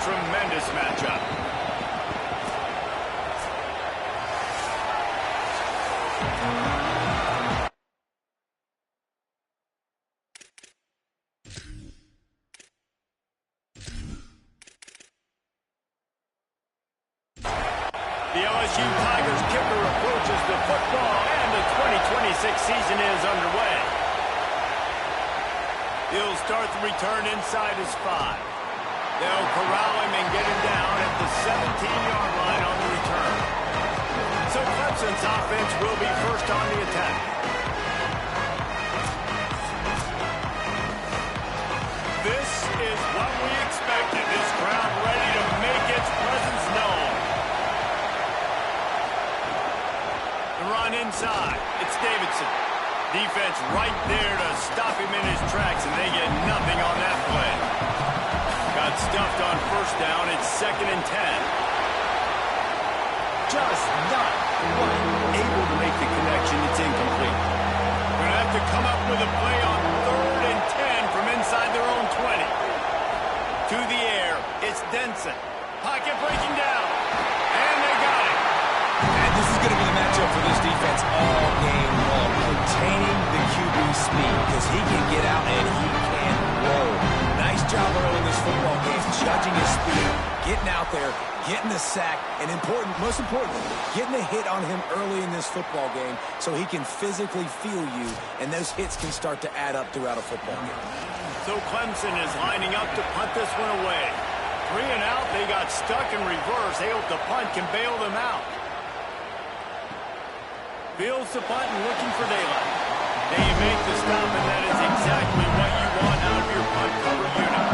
tremendous matchup. The LSU Tigers kicker approaches the football, and the 2026 season is underway. He'll start the return inside his 5. They'll corral him and get him down at the 17-yard line on the return. So Clemson's offense will be first on the attack. This is what we expected. This crowd ready to make its presence known. The run inside. It's Davidson. Defense right there to stop him in his tracks, and they get nothing on that play. Got stuffed on first down. It's 2nd and 10. Just not quite able to make the connection. It's incomplete. Going to have to come up with a play on 3rd and 10 from inside their own 20. To the air. It's Denson. Pocket breaking down. And they got it. And this is going to be the matchup for this defense all game long. Containing the QB speed, because he can get out and he can roll. Nice job early in this football game, judging his speed, getting out there, getting the sack, and most importantly, getting a hit on him early in this football game so he can physically feel you, and those hits can start to add up throughout a football game. So Clemson is lining up to punt this one away. 3 and out, they got stuck in reverse. They hope the punt can bail them out. Fields the punt and looking for daylight. They make the stop, and that is exactly what you want out of your punt cover unit.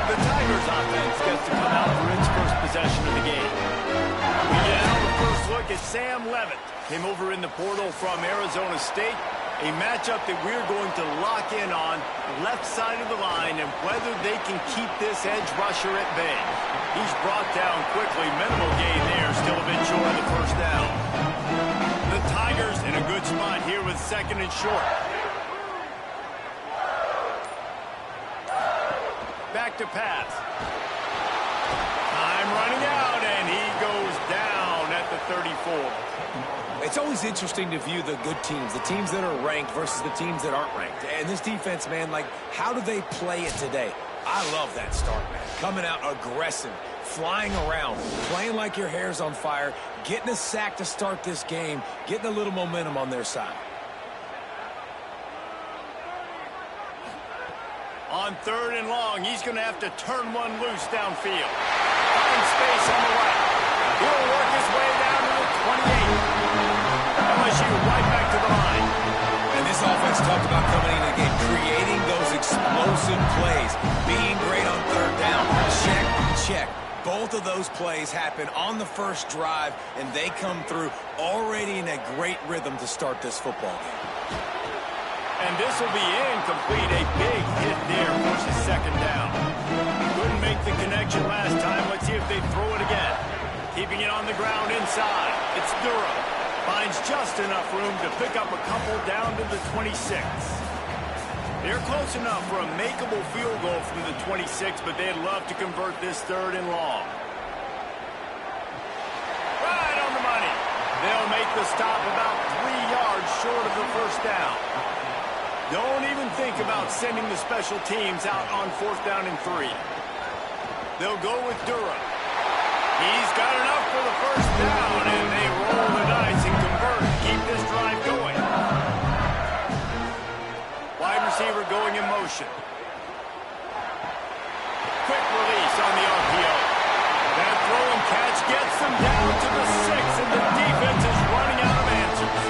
The Tigers offense gets to come out for its first possession of the game. We get out the first look at Sam Levitt. Came over in the portal from Arizona State. A matchup that we're going to lock in on, left side of the line, and whether they can keep this edge rusher at bay. He's brought down quickly. Minimal gain there, still a bit short of the first down. The Tigers in a good spot here with 2nd and short. Back to pass. Time running out, and he goes down at the 34. It's always interesting to view the good teams, the teams that are ranked versus the teams that aren't ranked. And this defense, man, like, how do they play it today? I love that start, man. Coming out aggressive, flying around, playing like your hair's on fire, getting a sack to start this game, getting a little momentum on their side. On 3rd and long, he's going to have to turn one loose downfield. Find space on the right. He'll work his way down to the 28. LSU right back to the line. And this offense talked about coming into the game, creating those explosive plays, being great on 3rd down. Check, check. Both of those plays happen on the first drive, and they come through already in a great rhythm to start this football game. And this will be incomplete. A big hit there versus 2nd down. Couldn't make the connection last time. Let's see if they throw it again. Keeping it on the ground inside. It's Durham. Finds just enough room to pick up a couple down to the 26. They're close enough for a makeable field goal from the 26, but they'd love to convert this 3rd and long. Right on the money. They'll make the stop about 3 yards short of the first down. Don't even think about sending the special teams out on 4th down and 3. They'll go with Durham. He's got enough for the first down, and they roll the dice and convert to keep this drive going. Wide receiver going in motion. Quick release on the RPO. That throw and catch gets them down to the 6, and the defense is running out of answers.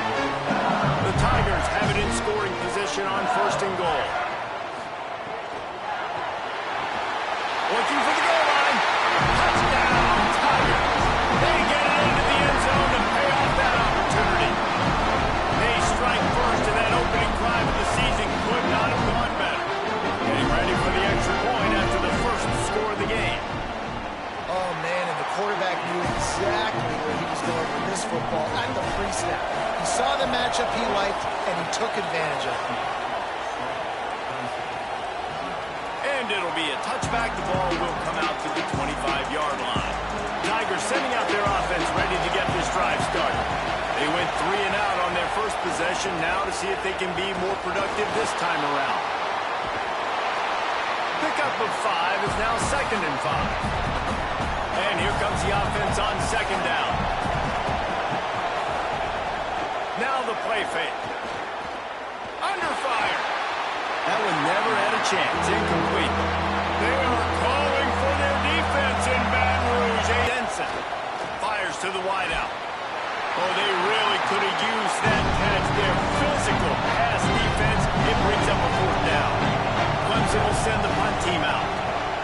The Tigers have it in scoring position on 1st and goal. Looking for the goal line. Touchdown, Tigers. They get it into the end zone to pay off that opportunity. They strike first, and that opening drive of the season could not have gone better. Getting ready for the extra point after the first score of the game. Oh, man, and the quarterback knew exactly where he was going with this football at the pre-snap. He saw the matchup he liked, and he took advantage of it. And it'll be a touchback. The ball will come out to the 25-yard line. Tigers sending out their offense ready to get this drive started. They went 3 and out on their first possession. Now to see if they can be more productive this time around. Pickup of 5 is now 2nd and 5. And here comes the offense on 2nd down. Now the play fake. Under fire. That one never had a chance. Incomplete. They are calling for their defense in Baton Rouge. Denson fires to the wideout. Oh, they really could have used that catch there. Physical pass defense. It brings up a 4th down. Clemson will send the punt team out.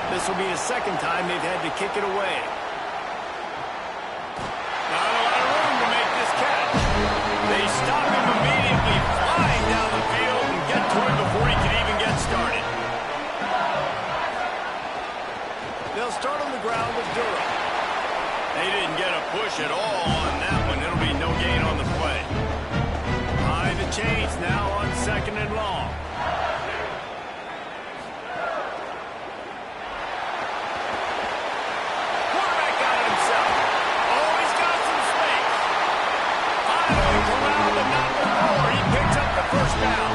This will be the 2nd time they've had to kick it away. Not a lot of room to make this catch. They stop him immediately, flying down the field and get to him before he can even get started. They'll start on the ground with Durham. They didn't get a push at all on that one. It'll be no gain on the play. High the chains now on 2nd and long. Quarterback got it himself. Oh, he's got some space. Finally corralled, but not before. He picks up the 1st down.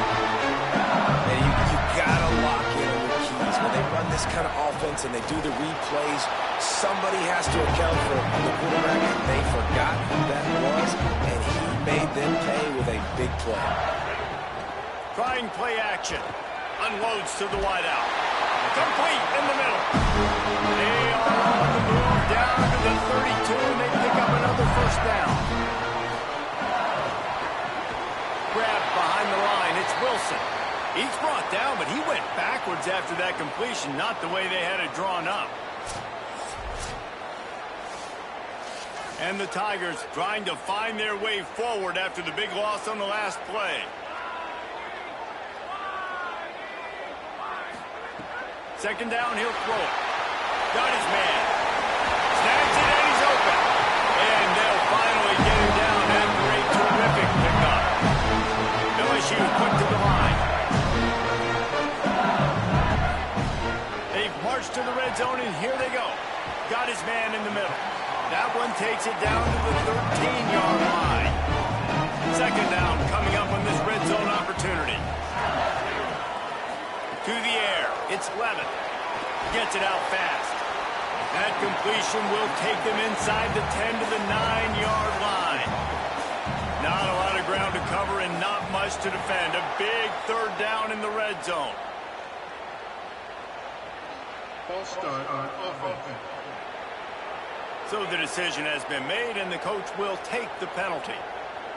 And you gotta lock in on your keys. When they run this kind of offense and they do the replays, somebody has to account for the quarterback, and they forgot who that was, and he made them pay with a big play. Trying play action. Unloads to the wideout. Complete in the middle. They are on the move down to the 32, and they pick up another 1st down. Grabbed behind the line. It's Wilson. He's brought down, but he went backwards after that completion, not the way they had it drawn up. And the Tigers trying to find their way forward after the big loss on the last play. Second down, he'll throw it. Got his man. Snags it, and he's open. And they'll finally get him down after a terrific pickup. LSU quick to the line. They've marched to the red zone, and here they go. Got his man in the middle. That one takes it down to the 13-yard line. 2nd down coming up on this red zone opportunity. To the air. It's Levin. Gets it out fast. That completion will take them inside the 10 to the 9-yard line. Not a lot of ground to cover and not much to defend. A big 3rd down in the red zone. False start on offense. So the decision has been made, and the coach will take the penalty.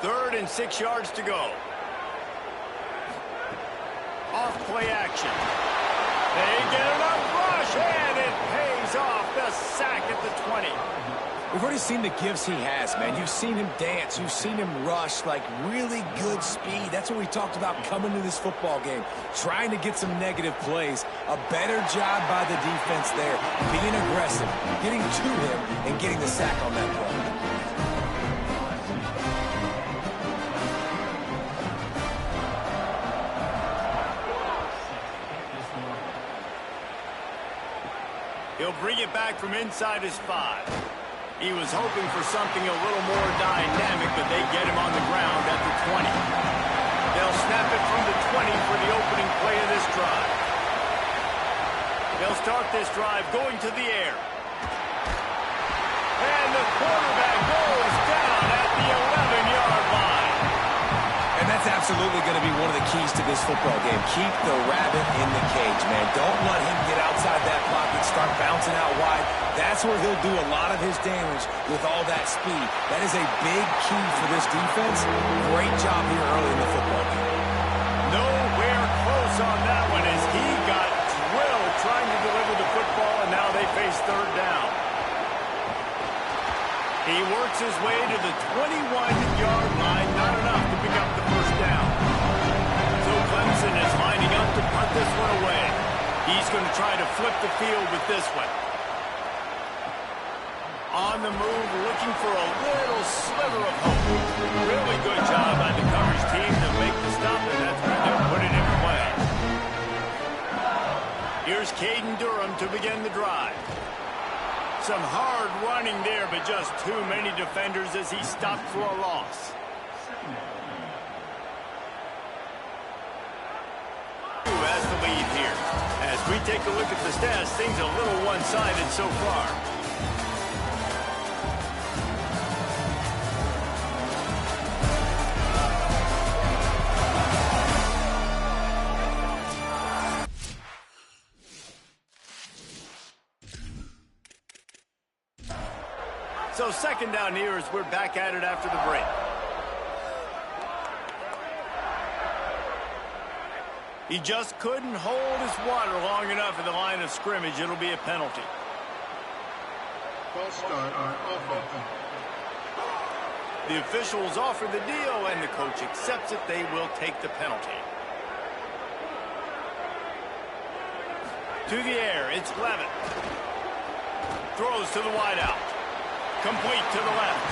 3rd and 6 yards to go. Off play action. They get enough rush, and it pays off. The sack at the 20. We've already seen the gifts he has, man. You've seen him dance. You've seen him rush, like really good speed. That's what we talked about coming to this football game, trying to get some negative plays. A better job by the defense there, being aggressive, getting to him, and getting the sack on that play. He'll bring it back from inside his 5. He was hoping for something a little more dynamic, but they get him on the ground at the 20. They'll snap it from the 20 for the opening play of this drive. They'll start this drive going to the air. And the quarterback goes down at the 11-yard line. And that's absolutely going to be one of the keys to this football game. Keep the rabbit in the cage, man. Don't let him get outside that pocket, start bouncing out wide. That's where he'll do a lot of his damage with all that speed. That is a big key for this defense. Great job here early in the football game. Nowhere close on that one as he got drilled trying to deliver the football, and now they face 3rd down. He works his way to the 21-yard line, not enough to pick up the 1st down. So Clemson is lining up to punt this one away. He's going to try to flip the field with this one. On the move, looking for a little sliver of hope. Really good job by the coverage team to make the stop, and that's where they'll put it in play. Here's Caden Durham to begin the drive. Some hard running there, but just too many defenders as he stopped for a loss. Who has the lead here? As we take a look at the stats, things a little one-sided so far. So second down here as we're back at it after the break. He just couldn't hold his water long enough at the line of scrimmage. It'll be a penalty. False start on offense. The officials offer the deal, and the coach accepts it. They will take the penalty. To the air, it's Levin. Throws to the wideout. Complete to the left.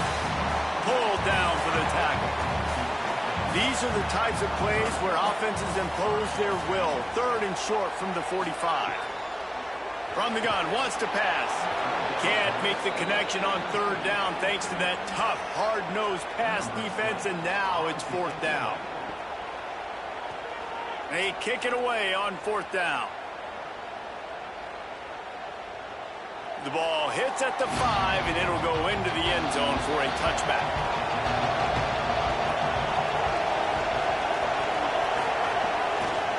Pulled down for the tackle. These are the types of plays where offenses impose their will. Third and short from the 45. From the gun, wants to pass. Can't make the connection on third down thanks to that tough, hard-nosed pass defense, and now it's fourth down. They kick it away on fourth down. The ball hits at the 5, and it'll go into the end zone for a touchback.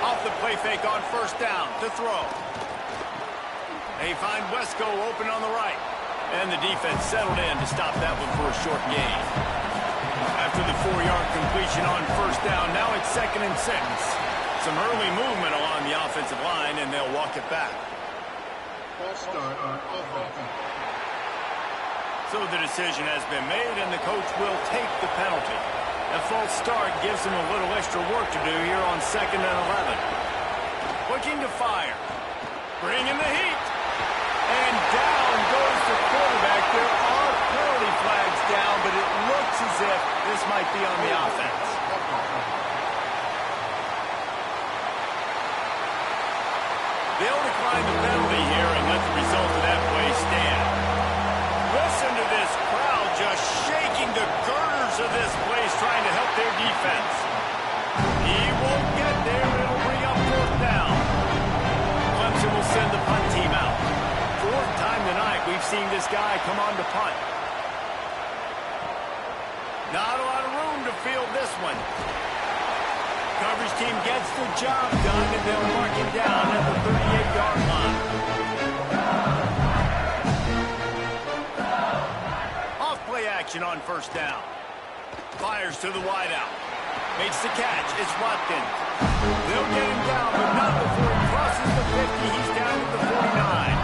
Off the play fake on first down to throw. They find Wesco open on the right. And the defense settled in to stop that one for a short gain. After the 4-yard completion on first down, now it's 2nd and 6. Some early movement along the offensive line, and they'll walk it back. False start on offense. So the decision has been made, and the coach will take the penalty. A false start gives him a little extra work to do here on 2nd and 11. Looking to fire. Bringing the heat. And down goes the quarterback. There are penalty flags down, but it looks as if this might be on the offense. They'll decline the penalty here and let the result of that play stand. Listen to this crowd just shaking the girders of this place trying to help their defense. He won't get there. It'll bring up fourth down. Clemson will send the punt team out. Fourth time tonight we've seen this guy come on to punt. Not a lot of room to field this one. Coverage team gets the job done, and they'll mark him down at the 38-yard line. Off-play action on first down. Fires to the wideout. Makes the catch. It's Watkins. They'll get him down, but not before he crosses the 50. He's down at the 49.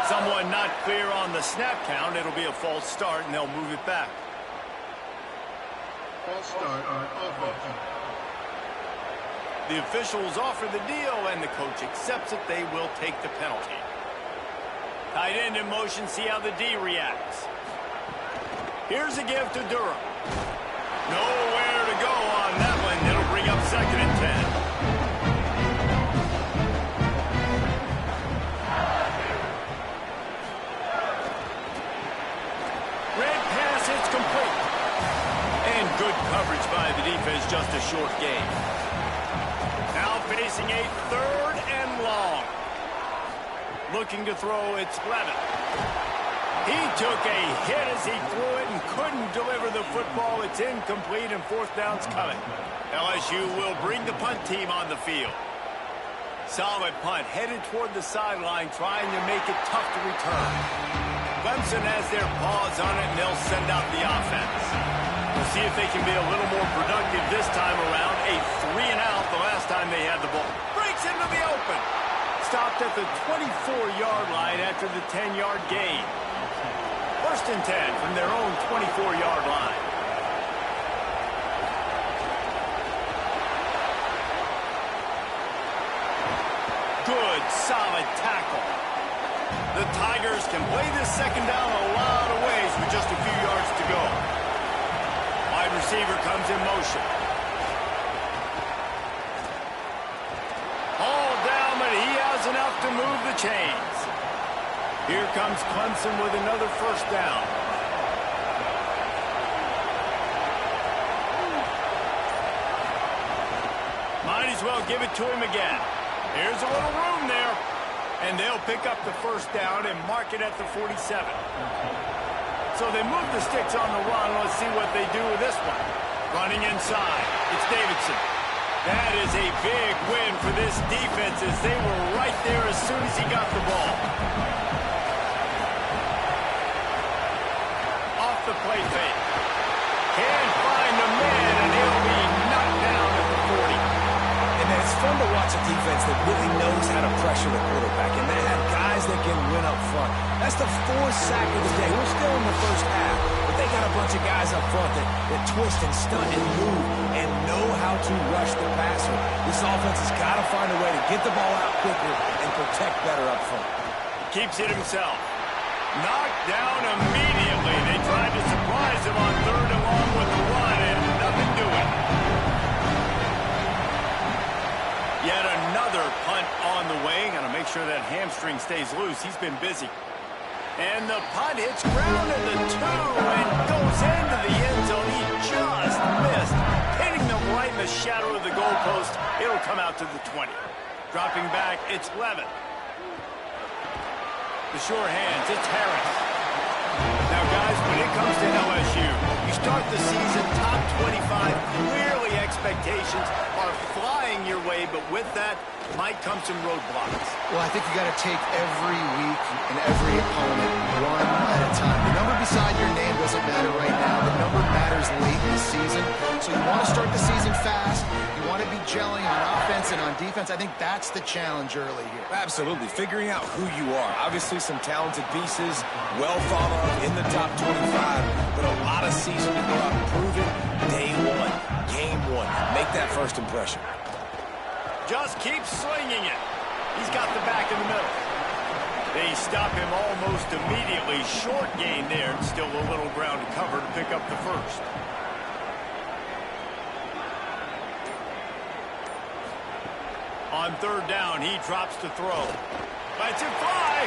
Someone not clear on the snap count. It'll be a false start, and they'll move it back. False start on offense. The officials offer the deal, and the coach accepts it. They will take the penalty. Tight end in motion, see how the D reacts. Here's a give to Durham. Nowhere to go on that one. It'll bring up 2nd and 10. Red pass, it's complete. And good coverage by the defense, just a short gain. Now facing a 3rd and long. Looking to throw, it's Levin. He took a hit as he threw it and couldn't deliver the football. It's incomplete, and fourth down's coming. LSU will bring the punt team on the field. Solid punt, headed toward the sideline, trying to make it tough to return. Clemson has their paws on it, and they'll send out the offense. We'll see if they can be a little more productive this time around. A 3-and-out the last time they had the ball. Breaks into the open. Stopped at the 24-yard line after the 10-yard gain. 1st and 10 from their own 24-yard line. Good, solid tackle. The Tigers can play this second down a lot of ways with just a few yards to go. Wide receiver comes in motion. All down Here comes Clemson with another first down. Might as well give it to him again. Here's a little room there. And they'll pick up the first down and mark it at the 47. So they move the sticks on the run. Let's see what they do with this one. Running inside. It's Davidson. That is a big win for this defense as they were right there as soon as he got the ball. Off the play fake. Can't find the man, and he'll be knocked down at the 40. And then it's fun to watch a defense that really knows how to pressure the quarterback, and they have guys that can win up front. That's the fourth sack of the day. We're still in the first half, but they got a bunch of guys up front that twist and stunt and move and know how to rush the passer. This offense has got to find a way to get the ball out quicker and protect better up front. Keeps it himself. Knocked down immediately. They tried to surprise him on third and long with the run, and nothing doing. Yet another punt on the way. Got to make sure that hamstring stays loose. He's been busy. And the punt hits ground at the 2 and goes into the end zone. He just missed, hitting them right in the shadow of the goalpost. It'll come out to the 20. Dropping back, it's Levin. The sure hands, it's Harris. Now, guys, when it comes to LSU, you start the season top 25. Clearly, expectations are flying your way, but with that might come some roadblocks. Well, I think you got to take every week and every opponent one at a time. The number beside your name doesn't matter right now. The number matters late in the season. So you want to start the season fast. You want to be gelling on offense and on defense. I think that's the challenge early here. Absolutely. Figuring out who you are. Obviously, some talented pieces, well thought of in the top 25, but a lot of season to go out and prove it. Day one, game one. Make that first impression. Just keep slinging it. He's got the back in the middle. They stop him almost immediately. Short gain there. Still a little ground to cover to pick up the first. On third down, he drops to throw. Lets it fly.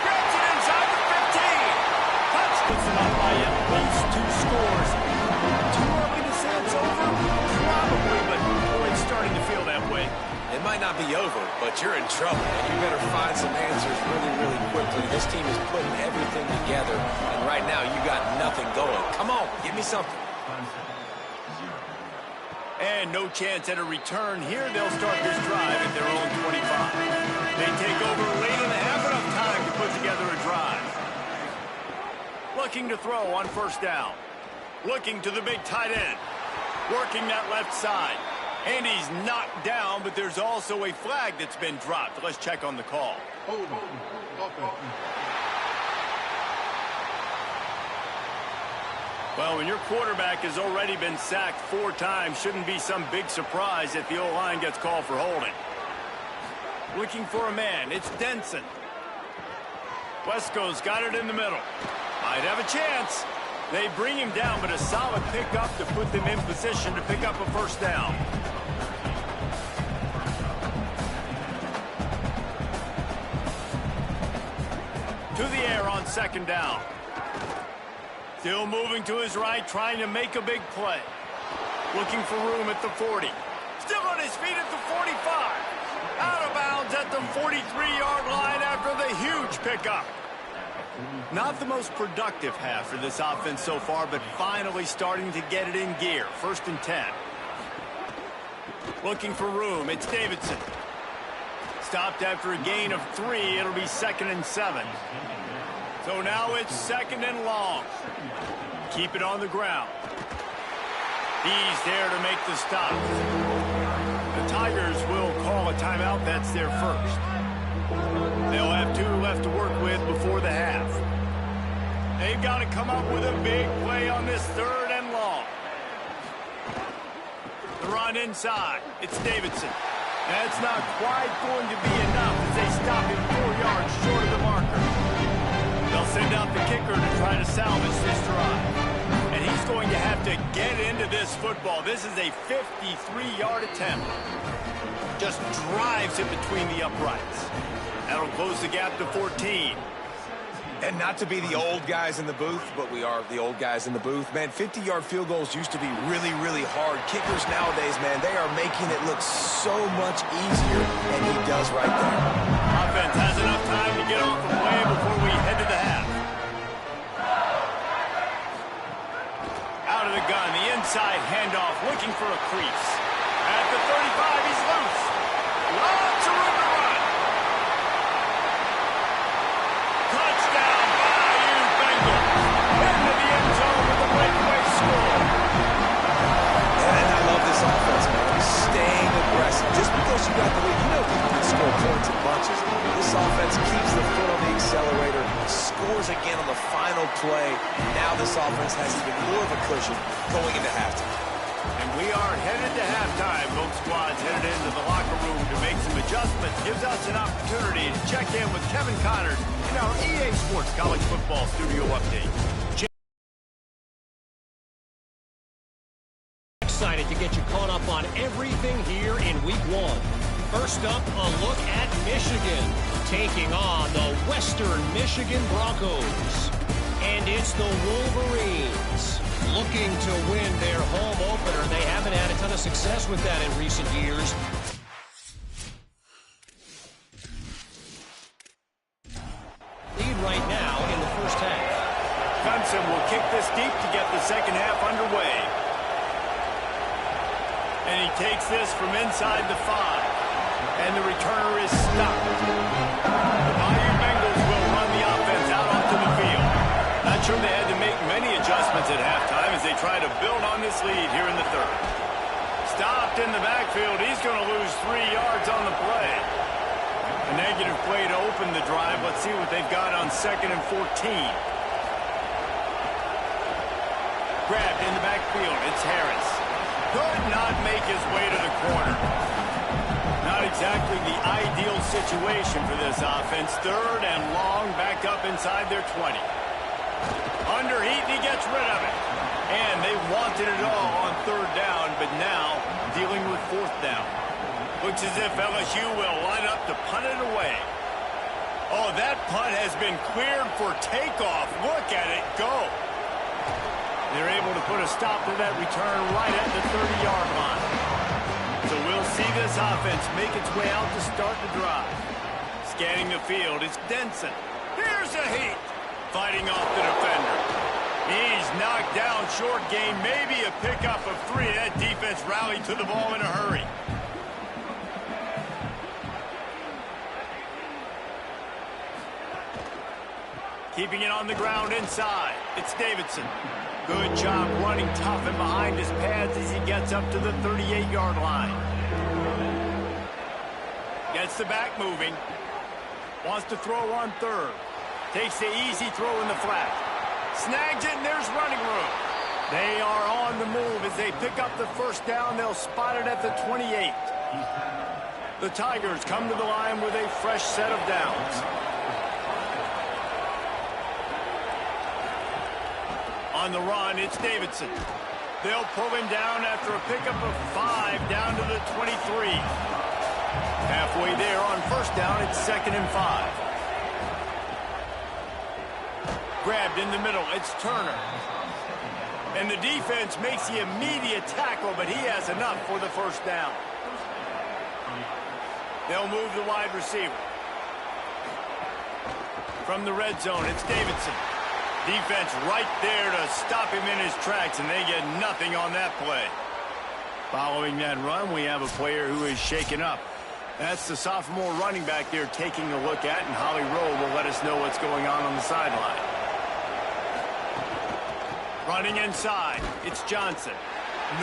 Grabs it inside the 15. Puts it up by at least 2 scores. Too early to say it's over? Probably, but boy, it's starting to feel that way. It might not be over, but you're in trouble, and you better find some answers really, really quickly. This team is putting everything together, and right now you got nothing going. Come on, give me something. And no chance at a return here. They'll start this drive at their own 25. They take over late in the half, enough time to put together a drive. Looking to throw on first down. Looking to the big tight end. Working that left side. And he's knocked down, but there's also a flag that's been dropped. Let's check on the call. Hold on. Offense. Well, when your quarterback has already been sacked 4 times, shouldn't be some big surprise if the O-line gets called for holding. Looking for a man. It's Denson. Wesco's got it in the middle. Might have a chance. They bring him down, but a solid pickup to put them in position to pick up a first down. To the air on second down. Still moving to his right, trying to make a big play. Looking for room at the 40. Still on his feet at the 45. Out of bounds at the 43-yard line after the huge pickup. Not the most productive half for this offense so far, but finally starting to get it in gear. First and 10. Looking for room. It's Davidson. Stopped after a gain of 3. It'll be 2nd and 7. So now it's 2nd and long. Keep it on the ground. He's there to make the stop. The Tigers will call a timeout. That's their first. They'll have 2 left to work with before the half. They've got to come up with a big play on this 3rd and long. The run inside. It's Davidson. That's not quite going to be enough as they stop him 4 yards short of the marker. They'll send out the kicker to try to salvage this drive. And he's going to have to get into this football. This is a 53-yard attempt. Just drives it between the uprights. That'll close the gap to 14. And not to be the old guys in the booth, but we are the old guys in the booth. Man, 50-yard field goals used to be really, really hard. Kickers nowadays, man, they are making it look so much easier, and he does right there. Offense has enough time to get off the play before we head to the half. Out of the gun, the inside handoff, looking for a crease. At the 35, he's loose. Lots of room to run. Touchdown, Bayou Bengals. Into the end zone with a breakaway score. And I love this offense, man. Staying aggressive. Just because you got the lead, you know you can score points in bunches. This offense keeps the foot on the accelerator, scores again on the final play. Now this offense has even more of a cushion going into halftime. And we are headed to halftime. Both squads headed into the locker room to make some adjustments. Gives us an opportunity to check in with Kevin Connors in our EA Sports College Football Studio Update. Excited to get you caught up on everything here in Week 1. First up, a look at Michigan taking on the Western Michigan Broncos. And it's the Wolverines looking to win their home opener. They haven't had a ton of success with that in recent years. Lead right now in the first half. Clemson will kick this deep to get the second half underway. And he takes this from inside the 5. And the returner is stopped. The Bayou Bengals will run the offense out onto the field. Not sure they had to make many adjustments at halftime as they try to build on this lead here in the third. Stopped in the backfield. He's going to lose 3 yards on the play. A negative play to open the drive. Let's see what they've got on 2nd and 14. Grabbed in the backfield. It's Harris. Could not make his way to the corner. Not exactly the ideal situation for this offense. 3rd and long, back up inside their 20. Under heat, and he gets rid of it. And they wanted it all on 3rd down, but now dealing with 4th down. Looks as if LSU will line up to punt it away. Oh, that punt has been cleared for takeoff. Look at it go. They're able to put a stop to that return right at the 30-yard line. So we'll see this offense make its way out to start the drive. Scanning the field, it's Denson. Here's a heat. Fighting off the defender. He's knocked down, short game, maybe a pickup of 3. That defense rallied to the ball in a hurry. Keeping it on the ground inside. It's Davidson. Good job running tough and behind his pads as he gets up to the 38-yard line. Gets the back moving. Wants to throw on 3rd. Takes the easy throw in the flat. Snags it, and there's running room. They are on the move as they pick up the 1st down. They'll spot it at the 28. The Tigers come to the line with a fresh set of downs. On the run, it's Davidson. They'll pull him down after a pickup of 5 down to the 23. Halfway there on 1st down, it's 2nd and 5. Grabbed in the middle, it's Turner. And the defense makes the immediate tackle, but he has enough for the 1st down. They'll move the wide receiver. From the red zone, it's Davidson. Defense right there to stop him in his tracks, and they get nothing on that play. Following that run, we have a player who is shaken up. That's the sophomore running back there taking a look at, and Holly Rowe will let us know what's going on the sideline. Running inside, it's Johnson.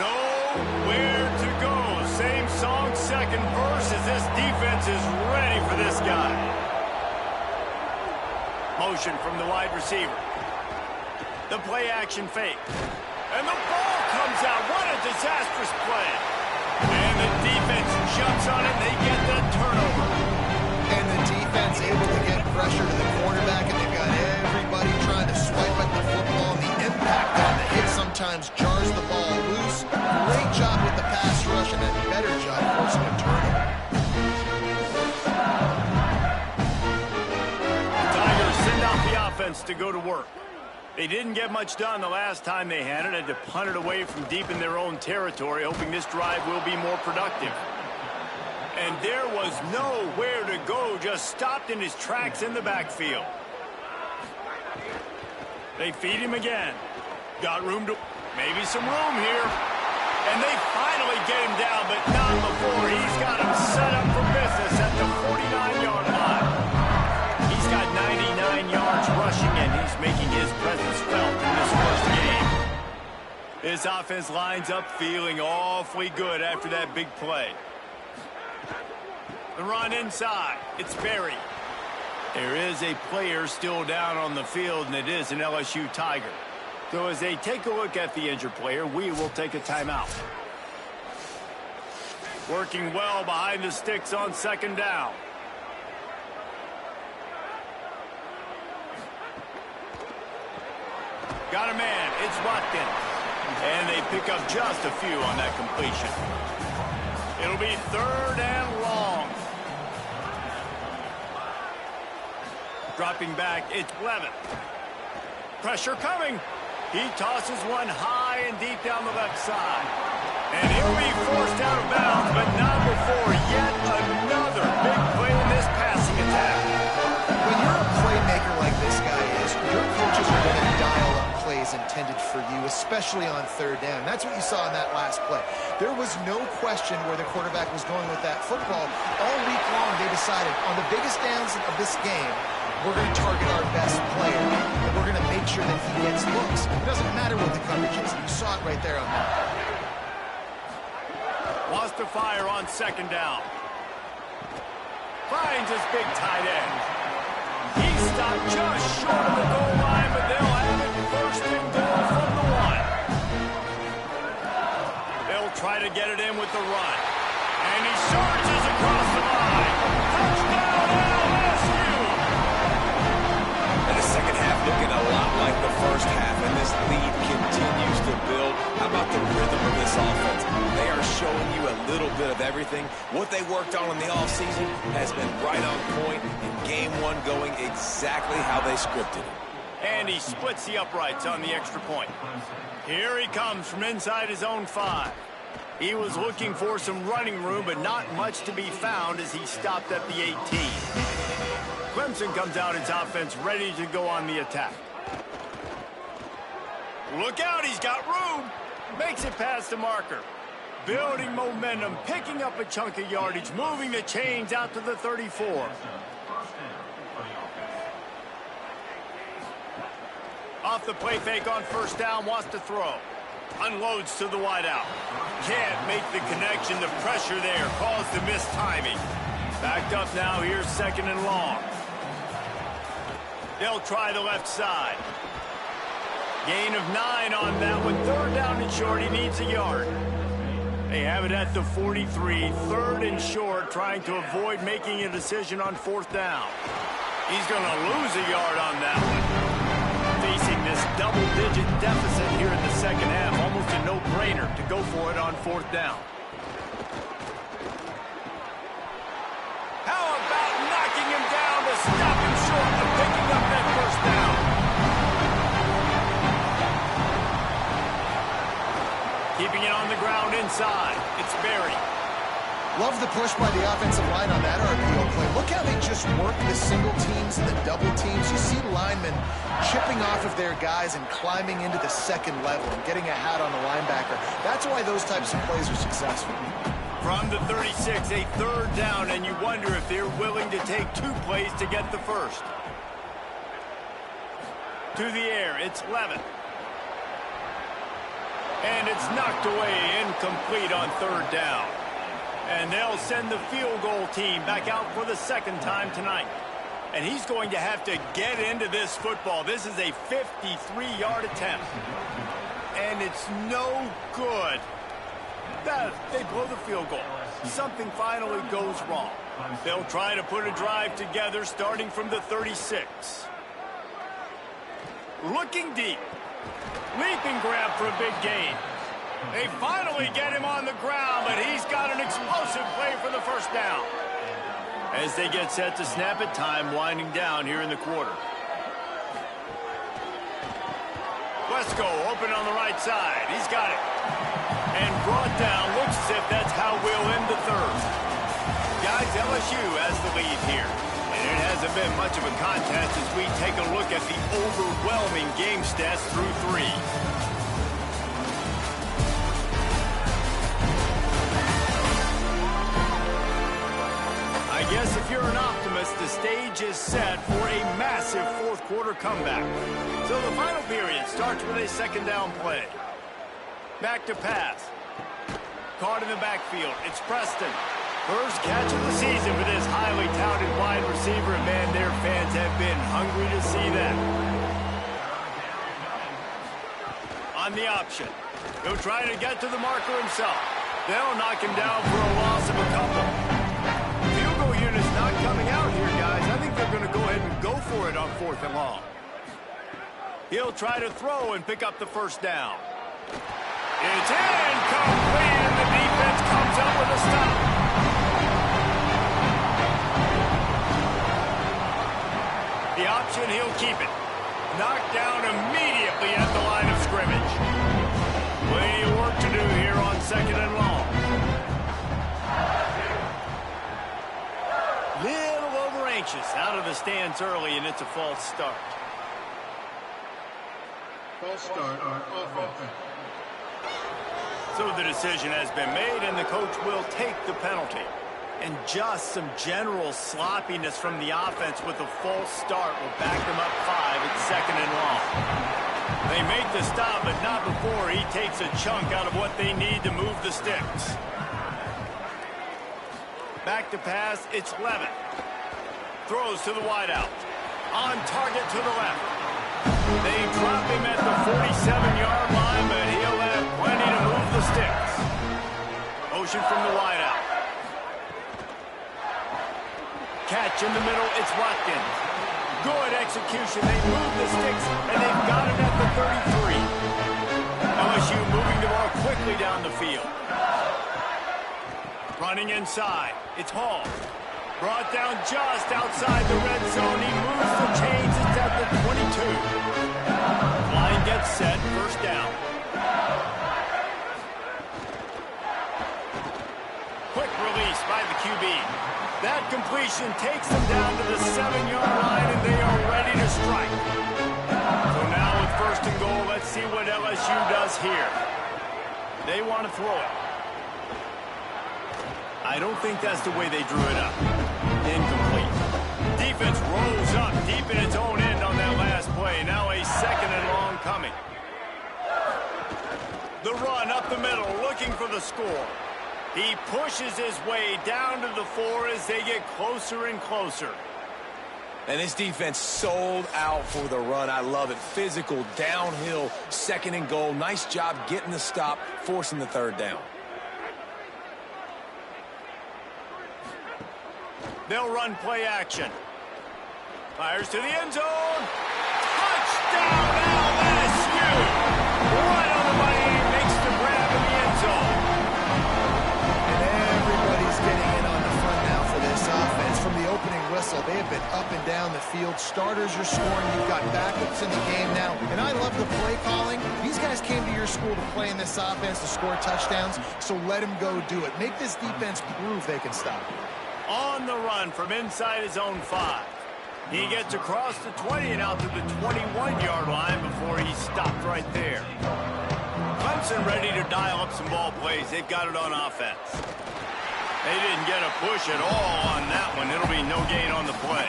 Nowhere to go. Same song, 2nd verse, as this defense is ready for this guy. Motion from the wide receiver. The play action fake. And the ball comes out. What a disastrous play. And the defense jumps on it. They get the turnover. And the defense able to get pressure to the quarterback, and they've got everybody trying to swipe at the football. And the impact on the hit sometimes jars the ball loose. Great job with the pass rush, and a better job forcing a turnover. wants to go to work. They didn't get much done the last time they had it. Had to punt it away from deep in their own territory, hoping this drive will be more productive. And there was nowhere to go, just stopped in his tracks in the backfield. They feed him again. Got room to, maybe some room here. And they finally get him down, but not before he's got him set up for business at the 49-yard line. He's got 99 yards rushing, and he's making his presence felt in this first game. His offense lines up feeling awfully good after that big play. The run inside. It's Berry. There is a player still down on the field, and it is an LSU Tiger. So as they take a look at the injured player, we will take a timeout. Working well behind the sticks on second down. Got a man. It's Watkins. And they pick up just a few on that completion. It'll be 3rd and long. Dropping back, it's Levin. Pressure coming. He tosses one high and deep down the left side. And he'll be forced out of bounds, but not before yet another big play in this passing attack. When you're a playmaker like this guy is, your coaches are going to dial up plays intended for you, especially on 3rd down. That's what you saw in that last play. There was no question where the quarterback was going with that football. All week long, they decided on the biggest downs of this game, we're going to target our best player, and we're going to make sure that he gets looks. It doesn't matter what the coverage is. You saw it right there on that. Wants to fire on 2nd down. Finds his big tight end. He stopped just short of the goal line, but they'll have it 1st and goal from the 1. They'll try to get it in with the run. And he surges across the line. Touchdown, LSU! And the second half looking a lot like the first half, and this lead continues to build. How about the rhythm of this offense? They are showing you a little bit of everything. What they worked on in the offseason has been right on point, and game 1 going exactly how they scripted it. And he splits the uprights on the extra point. Here he comes from inside his own 5. He was looking for some running room, but not much to be found as he stopped at the 18. Clemson comes out its offense ready to go on the attack. Look out, he's got room. Makes it past the marker. Building momentum, picking up a chunk of yardage, moving the chains out to the 34. Off the play fake on 1st down, wants to throw. Unloads to the wideout. Can't make the connection. The pressure there caused the missed timing. Backed up now. Here's 2nd and long. They'll try the left side. Gain of 9 on that one. 3rd down and short. He needs a yard. They have it at the 43. 3rd and short, trying to avoid making a decision on 4th down. He's going to lose a yard on that one. Facing this double-digit deficit here in the second half, almost a no-brainer to go for it on 4th down. How about knocking him down to stop him short of picking up that 1st down? Keeping it on the ground inside. It's Berry. Love the push by the offensive line on that RPO play. Look how they just work the single teams and the double teams. You see linemen chipping off of their guys and climbing into the 2nd level and getting a hat on the linebacker. That's why those types of plays are successful. From the 36, a 3rd down, and you wonder if they're willing to take 2 plays to get the 1st. To the air, it's Levin. And it's knocked away, incomplete on 3rd down. And they'll send the field goal team back out for the 2nd time tonight. And he's going to have to get into this football. This is a 53-yard attempt. And it's no good. They blow the field goal. Something finally goes wrong. They'll try to put a drive together starting from the 36. Looking deep. Leaping grab for a big gain. They finally get him on the ground, but he's got an explosive play for the 1st down. As they get set to snap it, time winding down here in the quarter. Wesco open on the right side. He's got it. And brought down. Looks as if that's how we'll end the third. Guys, LSU has the lead here. And it hasn't been much of a contest as we take a look at the overwhelming game stats through 3. I guess if you're an optimist, the stage is set for a massive fourth quarter comeback. So the final period starts with a second down play. Back to pass. Caught in the backfield. It's Preston. First catch of the season for this highly touted wide receiver. And man, their fans have been hungry to see that. On the option. He'll try to get to the marker himself. They'll knock him down for a loss of a couple. Field goal unit's not coming out here, guys. I think they're going to go ahead and go for it on 4th and long. He'll try to throw and pick up the first down. It's incomplete, and the defense comes up with a stop. The option, he'll keep it. Knocked down immediately at the line of scrimmage. Plenty of work to do here on 2nd and long. Little over anxious out of the stands early, and it's a false start. False start on offense. So the decision has been made, and the coach will take the penalty. And just some general sloppiness from the offense with a false start will back them up 5 at 2nd and long. They make the stop, but not before he takes a chunk out of what they need to move the sticks. Back to pass, it's Levitt. Throws to the wideout. On target to the left. They drop him at the 47-yard line, but he'll have plenty to move the sticks. Motion from the wideout. Catch in the middle, it's Watkins. Good execution. They move the sticks, and they've got it at the 33. LSU moving the ball quickly down the field. Running inside, it's Hall. Brought down just outside the red zone. He moves the chains. It's at the 22. Line gets set. First down. Quick release by the QB. That completion takes them down to the 7-yard line, and they are ready to strike. So now with 1st and goal, let's see what LSU does here. They want to throw it. I don't think that's the way they drew it up. Incomplete. Defense rolls up deep in its own end on that last play. Now a 2nd and long coming. The run up the middle, looking for the score. He pushes his way down to the 4 as they get closer and closer. And this defense sold out for the run. I love it. Physical, downhill, 2nd and goal. Nice job getting the stop, forcing the 3rd down. They'll run play action. Fires to the end zone. Touchdown, LSU! Right on the money, makes the grab in the end zone. And everybody's getting in on the front now for this offense. From the opening whistle, they have been up and down the field. Starters are scoring. You've got backups in the game now. And I love the play calling. These guys came to your school to play in this offense to score touchdowns, so let them go do it. Make this defense prove they can stop it. On the run from inside his own 5. He gets across the 20 and out to the 21-yard line before he's stopped right there. Clemson ready to dial up some ball plays. They've got it on offense. They didn't get a push at all on that one. It'll be no gain on the play.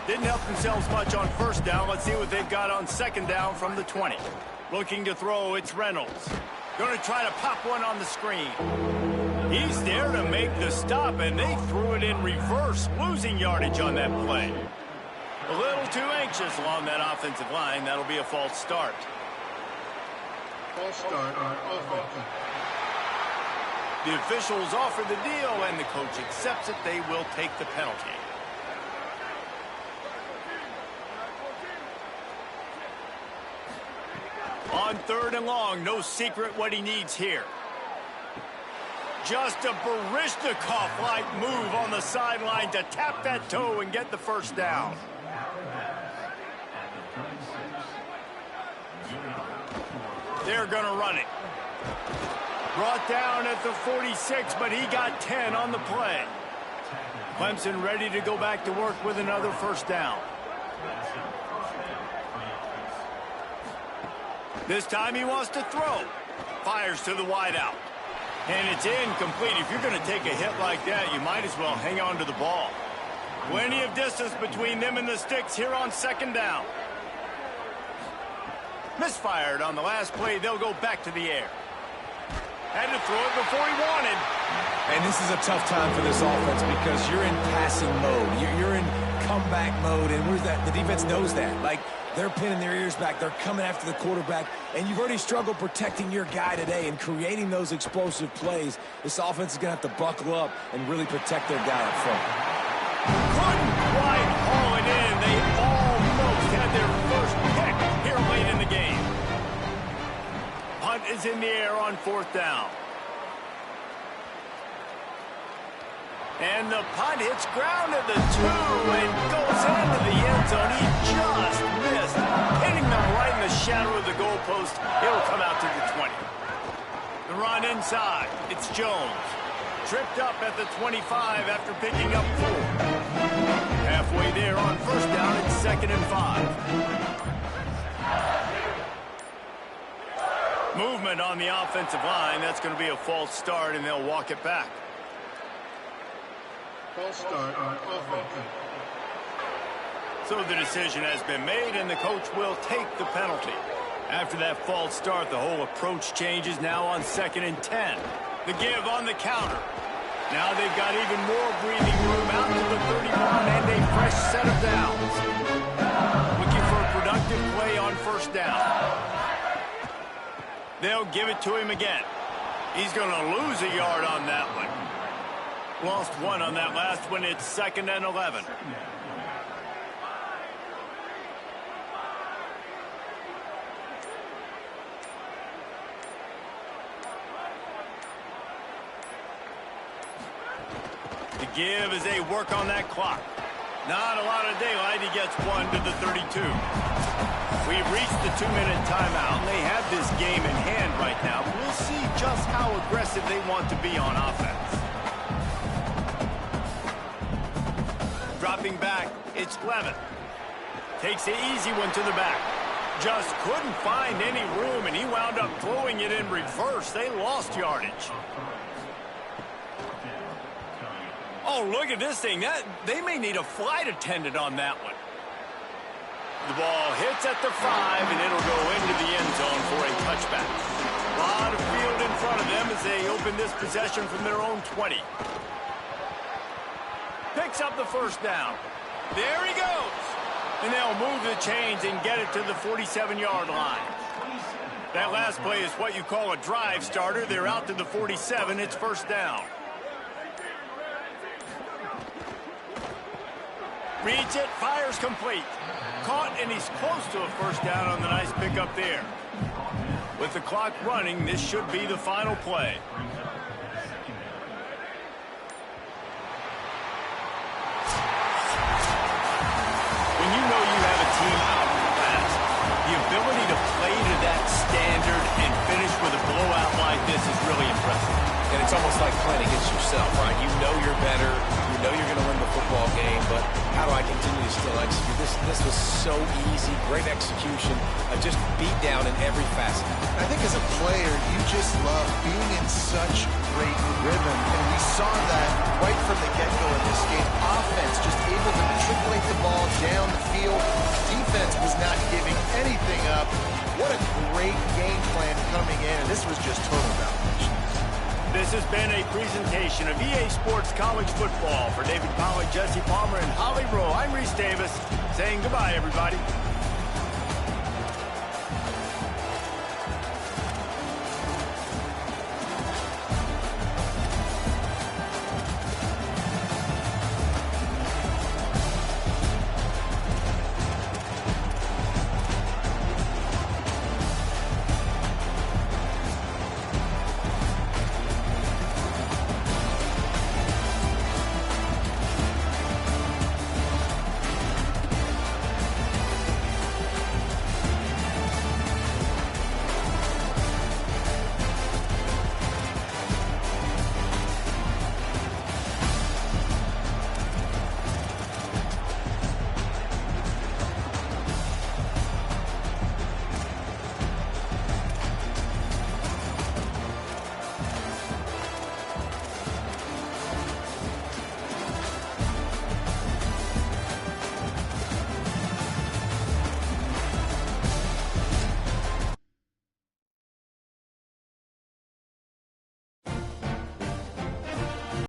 Didn't help themselves much on 1st down. Let's see what they've got on 2nd down from the 20. Looking to throw, it's Reynolds. Going to try to pop one on the screen. He's there to make the stop, and they threw it in reverse, losing yardage on that play. A little too anxious along that offensive line. That'll be a false start. False start on offense. The officials offer the deal, and the coach accepts it. They will take the penalty. On 3rd and long, no secret what he needs here. Just a Baryshnikov-like move on the sideline to tap that toe and get the 1st down. They're going to run it. Brought down at the 46, but he got 10 on the play. Clemson ready to go back to work with another first down. This time he wants to throw. Fires to the wideout. And it's incomplete. If you're going to take a hit like that, you might as well hang on to the ball. Plenty of distance between them and the sticks here on second down. Misfired on the last play. They'll go back to the air. Had to throw it before he wanted. And this is a tough time for this offense because you're in passing mode. You're in comeback mode, and the defense knows that. Like, they're pinning their ears back. They're coming after the quarterback, and you've already struggled protecting your guy today and creating those explosive plays. This offense is going to have to buckle up and really protect their guy up front. Couldn't quite haul it in. They almost had their first pick here late in the game. Punt is in the air on fourth down. And the punt hits ground at the 2 and goes into the end zone. He just missed, hitting them right in the shadow of the goalpost. It'll come out to the 20. The run inside. It's Jones. Tripped up at the 25 after picking up 4. Halfway there on first down, it's 2nd and 5. Movement on the offensive line. That's going to be a false start, and they'll walk it back. False start on offense. So the decision has been made, and the coach will take the penalty. After that false start, the whole approach changes now on 2nd and 10. The give on the counter. Now they've got even more breathing room out to the 31 and a fresh set of downs. Looking for a productive play on first down. They'll give it to him again. He's going to lose a yard on that one. Lost 1 on that last one. It's 2nd and 11. The give as they work on that clock. Not a lot of daylight. He gets 1 to the 32. We've reached the 2-minute timeout, and they have this game in hand right now. We'll see just how aggressive they want to be on offense. Dropping back, it's Levin. Takes the easy one to the back. Just couldn't find any room, and he wound up throwing it in reverse. They lost yardage. Oh, look at this thing. They may need a flight attendant on that one. The ball hits at the 5, and it'll go into the end zone for a touchback. A lot of field in front of them as they open this possession from their own 20. Picks up the first down. There he goes. And they'll move the chains and get it to the 47-yard line. That last play is what you call a drive starter. They're out to the 47. It's first down. Reads it, fires complete. Caught, and he's close to a first down on the nice pickup there. With the clock running, this should be the final play. When you know you have a team outclassed, the ability to play to that standard and finish with a blowout like this is really impressive. And it's almost like playing against yourself, right? You know you're better. You know you're going to win the football game, but how do I continue to still execute? This was so easy. Great execution. Just beat down in every facet. I think as a player, you just love being in such great rhythm, and we saw that right from the get-go in this game. Offense just able to matriculate the ball down the field. Defense was not giving anything up. What a great game plan coming in, and this was just total domination. This has been a presentation of EA Sports College Football. For David Pollack, Jesse Palmer, and Holly Rowe, I'm Reese Davis saying goodbye, everybody.